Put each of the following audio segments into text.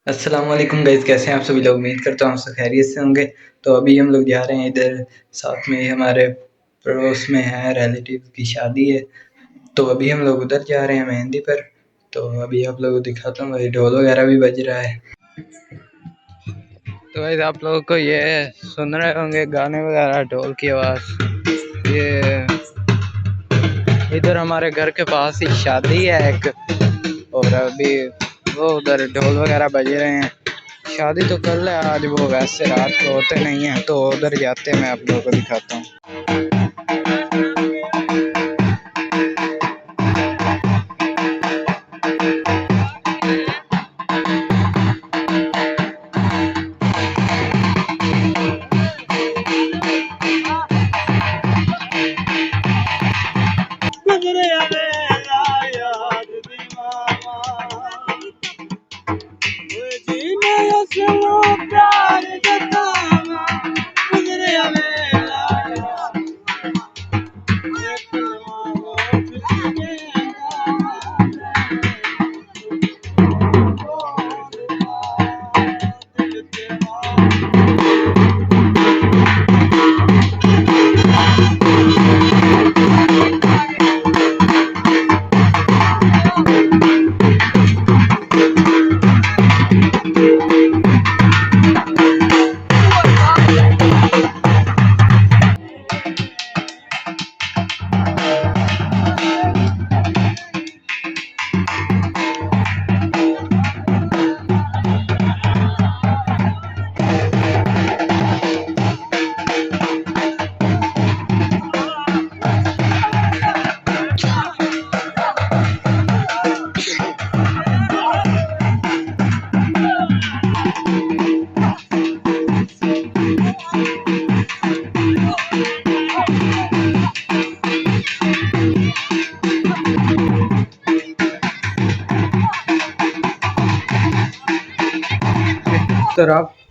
अस्सलाम वालेकुम गाइस, कैसे हैं आप सभी लोग। उम्मीद करता हूँ सब खैरियत से होंगे। तो अभी हम लोग जा रहे हैं इधर, साथ में हमारे पड़ोस में है रिलेटिव की शादी है। तो अभी हम लोग उधर जा रहे हैं मेहंदी पर। तो अभी आप लोगों को दिखाता हूँ, भाई ढोल वगैरह भी बज रहा है। तो गाइस आप लोगों को ये सुन रहे होंगे गाने वगैरह, ढोल की आवाज़। ये इधर हमारे घर के पास ही शादी है एक, और अभी वो उधर ढोल वगैरह बज रहे हैं। शादी तो कल है, आज वो वैसे रात को होते नहीं है। तो उधर जाते हैं, मैं आप लोगों को दिखाता हूँ।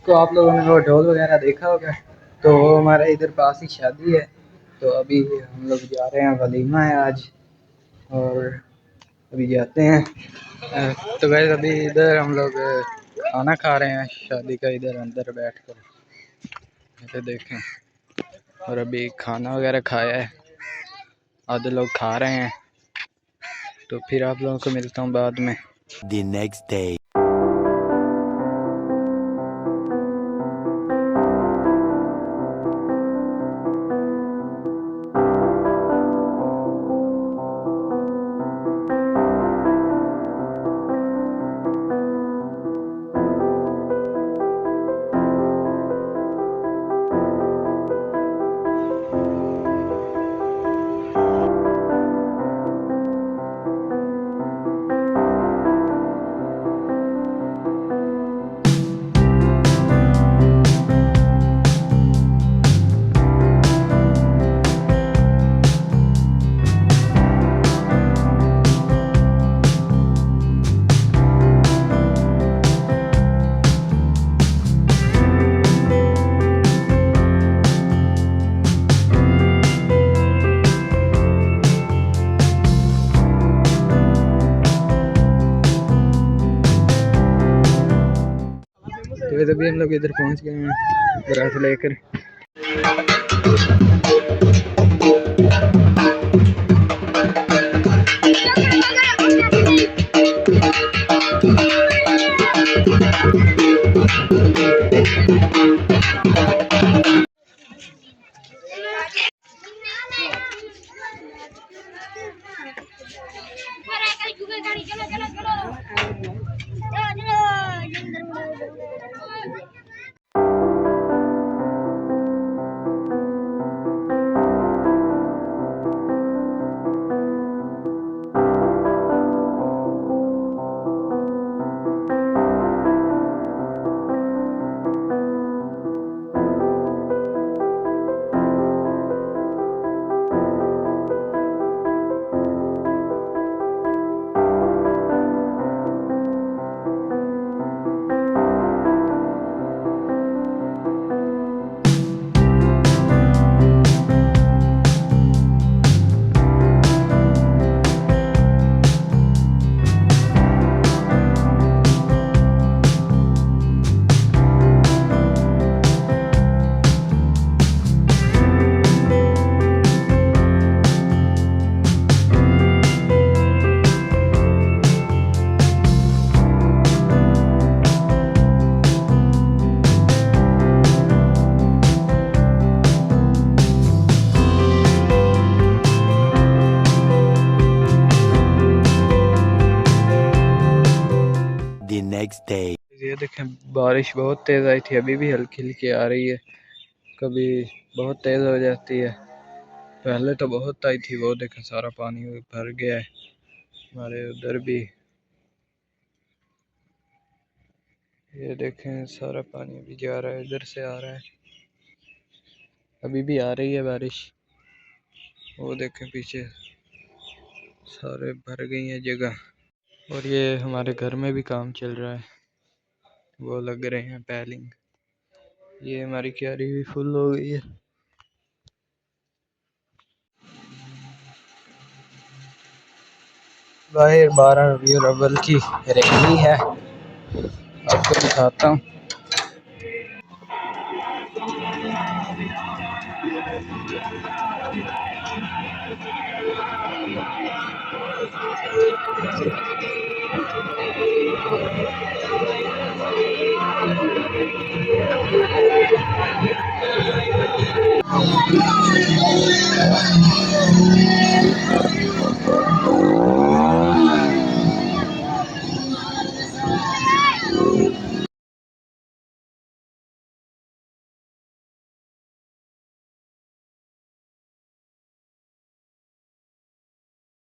तो आप लोगों ने वो ढोल वगैरह देखा होगा। तो वो हमारे इधर पास ही शादी है। तो अभी हम लोग जा रहे हैं, वलीमा है आज, और अभी जाते हैं। तो गाइस अभी इधर हम लोग खाना खा रहे हैं शादी का, इधर अंदर बैठ कर इधर देखें। और अभी खाना वगैरह खाया है, आधे लोग खा रहे हैं। तो फिर आप लोगों को मिलता हूँ बाद में। The next day. तो अभी हम लोग इधर पहुंच गए हैं बारात लेकर। the next day. ये देखें बारिश बहुत तेज़ आई थी, अभी भी हल्की हल्की आ रही है, कभी बहुत तेज़ हो जाती है। पहले तो बहुत आई थी, वो देखें सारा पानी भर गया है। हमारे उधर भी ये देखें सारा पानी अभी जा रहा है, इधर से आ रहा है, अभी भी आ रही है बारिश। वो देखें पीछे सारे भर गई है जगह। और ये हमारे घर में भी काम चल रहा है, वो लग रहे हैं पैलिंग। ये हमारी क्यारी भी फुल हो गई है। बाहर 12 रबीउल अव्वल की रैली है, आपको दिखाता हूँ।